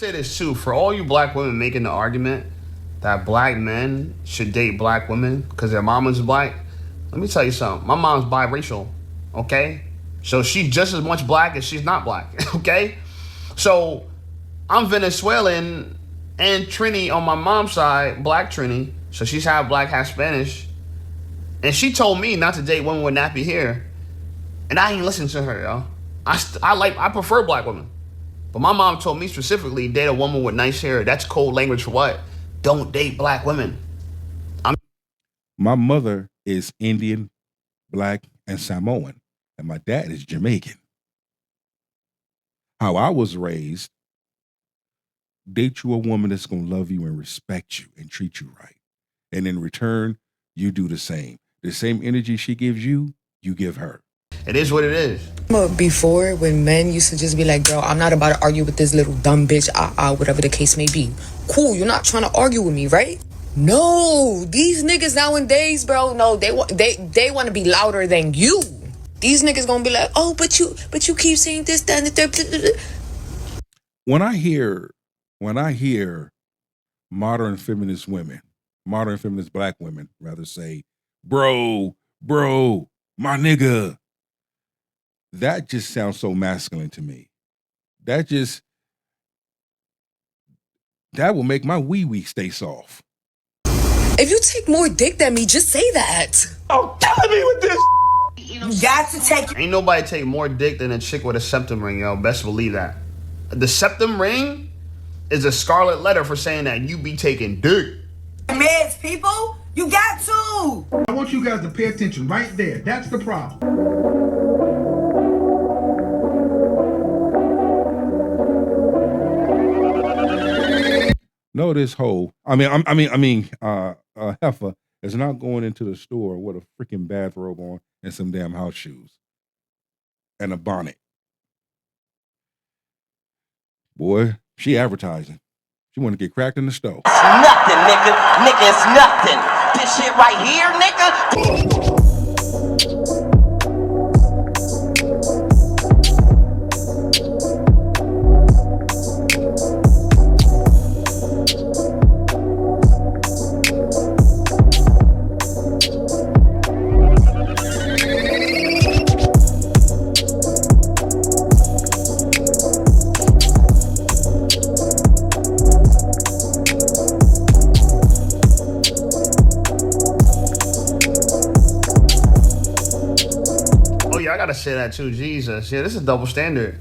say this too. For all you black women making the argument that black men should date black women because their mama's black, let me tell you something. My mom's biracial, okay? So she's just as much black as she's not black, okay? So I'm Venezuelan and Trini on my mom's side, black Trini. So she's half black, half Spanish. And she told me not to date women with nappy hair. And I ain't listened to her, yo. I prefer black women. But my mom told me specifically, date a woman with nice hair. That's code language for what? Don't date black women. My mother is Indian, black, and Samoan, and my dad is Jamaican. How I was raised, date you a woman that's going to love you and respect you and treat you right. And in return, you do the same. The same energy she gives you, you give her. It is what it is. Before, when men used to just be like, girl, I'm not about to argue with this little dumb bitch, whatever the case may be. Cool, you're not trying to argue with me, right? No, these niggas nowadays, bro, no, they want to be louder than you. These niggas gonna be like, oh, but you keep saying this, that, and the third. When I hear modern feminist black women rather say, bro, my nigga, that just sounds so masculine to me. That will make my wee stay soft. If you take more dick than me, just say that. Oh, killing me with this. You got to take. Ain't nobody take more dick than a chick with a septum ring, yo. Best believe that. The septum ring is a scarlet letter for saying that you be taking dick. Meds, people, you got to. I want you guys to pay attention right there. That's the problem. No, this hoe. Heifer is not going into the store with a freaking bathrobe on and some damn house shoes and a bonnet. Boy, she advertising. She want to get cracked in the stove. It's nothing, nigga. Nigga, it's nothing. This shit right here, nigga. I gotta say that too. Jesus. Yeah, this is a double standard.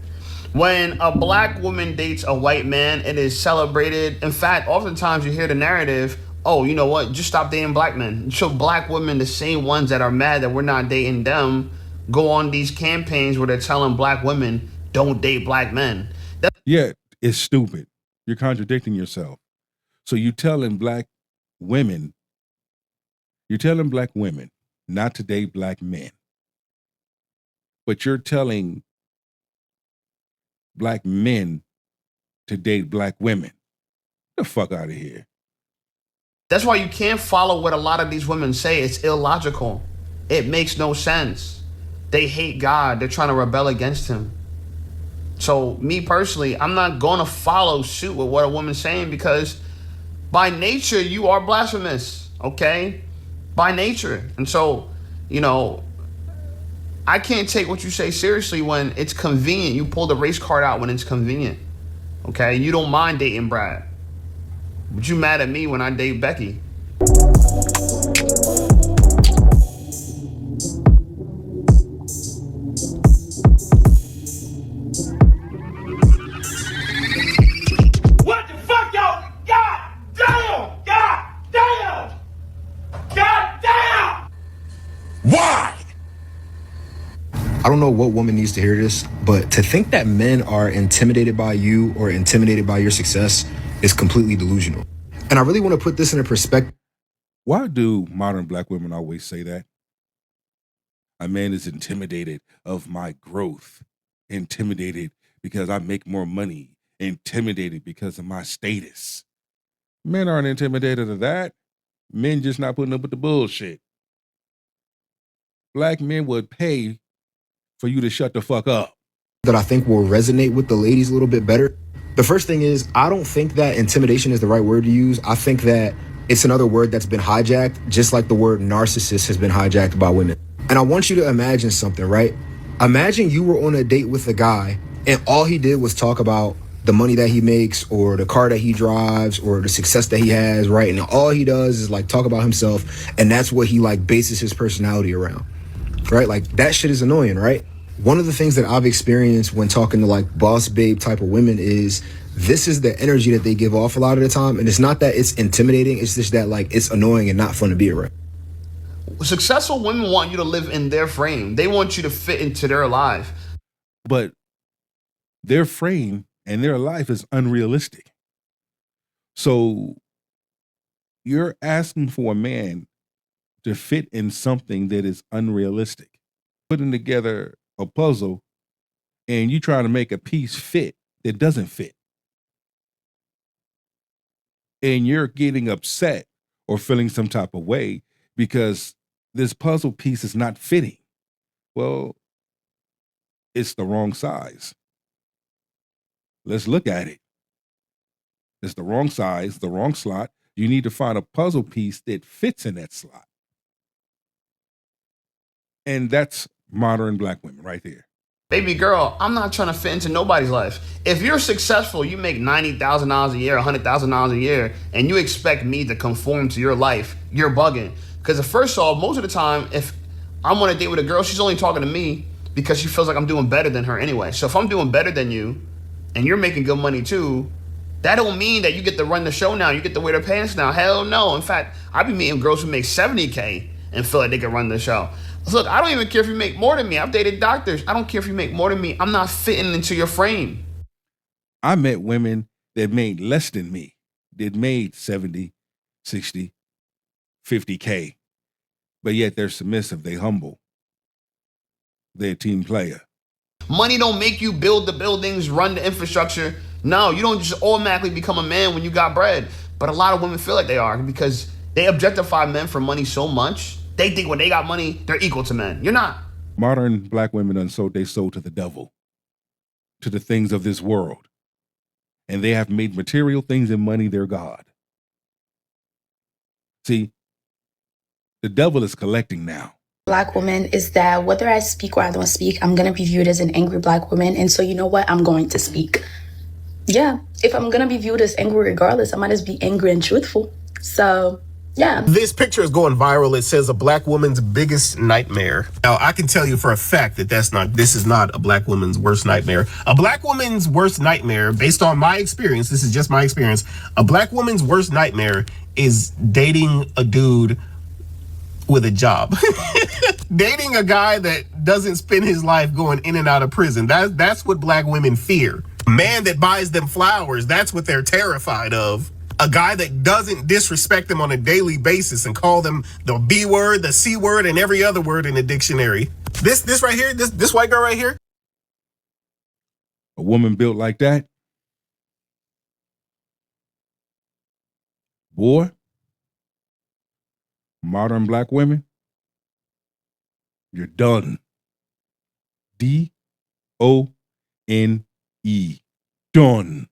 When a black woman dates a white man, it is celebrated. In fact, oftentimes you hear the narrative, oh, you know what? Just stop dating black men. So black women, the same ones that are mad that we're not dating them, go on these campaigns where they're telling black women, don't date black men. Yeah, it's stupid. You're contradicting yourself. So you're telling black women not to date black men. But you're telling black men to date black women. Get the fuck out of here. That's why you can't follow what a lot of these women say. It's illogical. It makes no sense. They hate God. They're trying to rebel against him. So me personally, I'm not going to follow suit with what a woman's saying because by nature, you are blasphemous, okay? By nature. And so, you know, I can't take what you say seriously when it's convenient. You pull the race card out when it's convenient. Okay? You don't mind dating Brad. But you mad at me when I date Becky. What the fuck, y'all? God damn! God damn! God damn! Why? I don't know what woman needs to hear this, but to think that men are intimidated by you or intimidated by your success is completely delusional. And I really want to put this in a perspective. Why do modern black women always say that? A man is intimidated of my growth, intimidated because I make more money, intimidated because of my status. Men aren't intimidated of that. Men just not putting up with the bullshit. Black men would pay for you to shut the fuck up. That I think will resonate with the ladies a little bit better. The first thing is, I don't think that intimidation is the right word to use. I think that it's another word that's been hijacked, just like the word narcissist has been hijacked by women. And I want you to imagine something, right? Imagine you were on a date with a guy and all he did was talk about the money that he makes or the car that he drives or the success that he has, right? And all he does is like talk about himself, and that's what he like bases his personality around, right? Like that shit is annoying, right? One of the things that I've experienced when talking to like boss babe type of women is this is the energy that they give off a lot of the time. And it's not that it's intimidating. It's just that like it's annoying and not fun to be around. Successful women want you to live in their frame. They want you to fit into their life. But their frame and their life is unrealistic. So you're asking for a man to fit in something that is unrealistic. Putting together a puzzle and you trying to make a piece fit that doesn't fit. And you're getting upset or feeling some type of way because this puzzle piece is not fitting. Well, it's the wrong size. Let's look at it. It's the wrong size, the wrong slot. You need to find a puzzle piece that fits in that slot. And that's modern black women right there. Baby girl, I'm not trying to fit into nobody's life. If you're successful, you make $90,000 a year, $100,000 a year, and you expect me to conform to your life, you're bugging. Because first of all, most of the time, if I'm on a date with a girl, she's only talking to me because she feels like I'm doing better than her anyway. So if I'm doing better than you, and you're making good money too, that don't mean that you get to run the show now, you get to wear the pants now. Hell no. In fact, I be meeting girls who make $70K and feel like they can run the show. Look, I don't even care if you make more than me. I've dated doctors. I don't care if you make more than me. I'm not fitting into your frame. I met women that made less than me, that made 70, 60, 50K, but yet they're submissive, they humble, they're a team player. Money don't make you build the buildings, run the infrastructure. No, you don't just automatically become a man when you got bread. But a lot of women feel like they are because they objectify men for money so much. They think when they got money, they're equal to men. You're not. Modern black women unsold their soul to the devil, to the things of this world. And they have made material things and money their God. See, the devil is collecting now. Black woman is that whether I speak or I don't speak, I'm going to be viewed as an angry black woman. And so you know what? I'm going to speak. Yeah, if I'm going to be viewed as angry regardless, I might as be angry and truthful. So, yeah. This picture is going viral. It says a black woman's biggest nightmare. Now, I can tell you for a fact that this is not a black woman's worst nightmare. A black woman's worst nightmare, based on my experience, this is just my experience, a black woman's worst nightmare is dating a dude with a job. Dating a guy that doesn't spend his life going in and out of prison. That's what black women fear. A man that buys them flowers, that's what they're terrified of. A guy that doesn't disrespect them on a daily basis and call them the B word, the C word, and every other word in the dictionary. This right here, this white girl right here. A woman built like that, boy, modern black women, you're done. D-O-N-E. Done.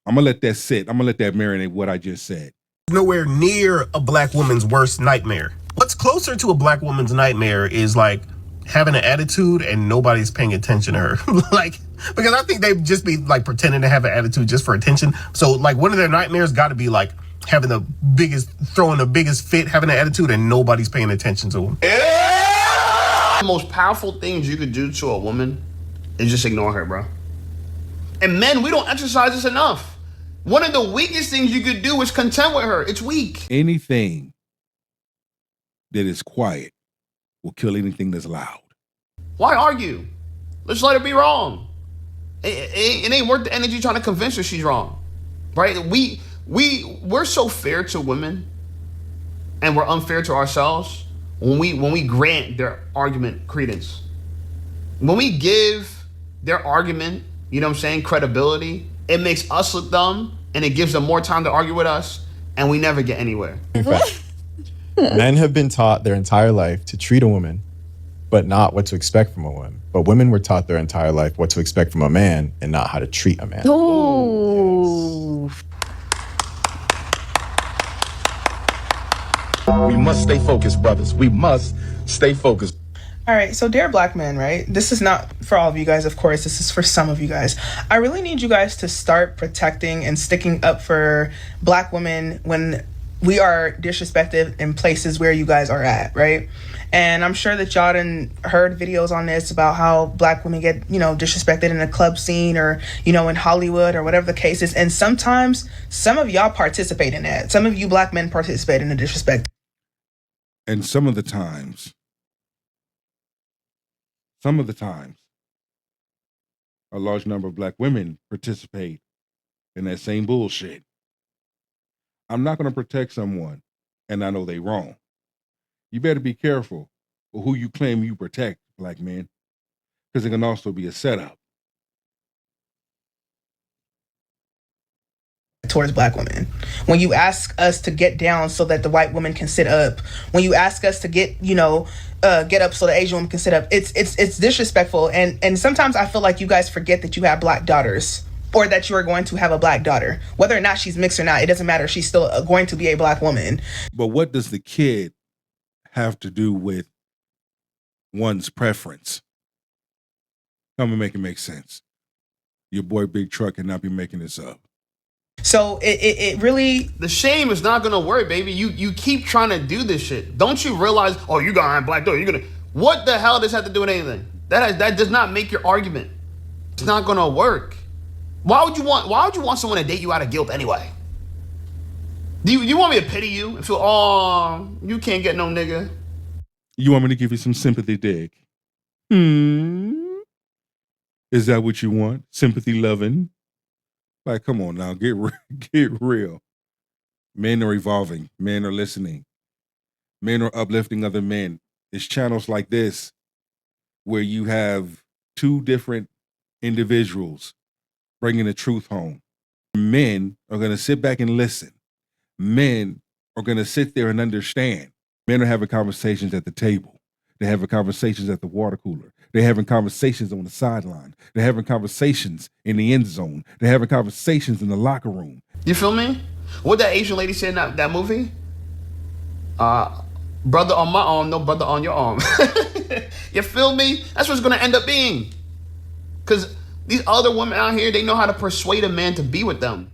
I'm going to let that sit. I'm going to let that marinate what I just said. Nowhere near a black woman's worst nightmare. What's closer to a black woman's nightmare is like having an attitude and nobody's paying attention to her. Because I think they'd just be like pretending to have an attitude just for attention. So like one of their nightmares got to be like throwing the biggest fit, having an attitude and nobody's paying attention to them. The most powerful things you could do to a woman is just ignore her, bro. And men, we don't exercise this enough. One of the weakest things you could do is content with her. It's weak. Anything that is quiet will kill anything that's loud. Why argue? Let's let her be wrong. It ain't worth the energy trying to convince her she's wrong, right? We're so fair to women, and we're unfair to ourselves when we grant their argument credence. When we give their argument, you know what I'm saying, credibility, it makes us look dumb, and it gives them more time to argue with us, and we never get anywhere. In fact, men have been taught their entire life to treat a woman, but not what to expect from a woman. But women were taught their entire life what to expect from a man and not how to treat a man. Ooh. We must stay focused, brothers. We must stay focused. All right, so dear black men, right? This is not for all of you guys, of course. This is for some of you guys. I really need you guys to start protecting and sticking up for black women when we are disrespected in places where you guys are at, right? And I'm sure that y'all done heard videos on this about how black women get, disrespected in the club scene or, in Hollywood or whatever the case is. And sometimes some of y'all participate in that. Some of you black men participate in the disrespect. And some of the times, a large number of black women participate in that same bullshit. I'm not going to protect someone, and I know they wrong. You better be careful with who you claim you protect, black men, because it can also be a setup. Towards black women. When you ask us to get down so that the white woman can sit up, when you ask us to get up so the Asian woman can sit up, it's disrespectful. And sometimes I feel like you guys forget that you have black daughters, or that you are going to have a black daughter. Whether or not she's mixed or not, it doesn't matter. She's still going to be a black woman. But what does the kid have to do with one's preference? Come and make it make sense. Your boy Big Truck cannot be making this up. So it really... The shame is not gonna work, baby. You keep trying to do this shit. Don't you realize, you're gonna have black daughter, you're gonna... What the hell does that have to do with anything? That does not make your argument. It's not gonna work. Why would you want someone to date you out of guilt anyway? Do you want me to pity you and feel, you can't get no nigga? You want me to give you some sympathy, Dick? Is that what you want? Sympathy loving? Like, come on now, get real. Men are evolving. Men are listening. Men are uplifting other men. It's channels like this where you have two different individuals bringing the truth home. Men are going to sit back and listen. Men are going to sit there and understand. Men are having conversations at the table. They're having conversations at the water cooler. They're having conversations on the sideline. They're having conversations in the end zone. They're having conversations in the locker room. You feel me? What that Asian lady said in that movie? Brother on my arm, no brother on your arm. You feel me? That's what it's going to end up being. Because these other women out here, they know how to persuade a man to be with them.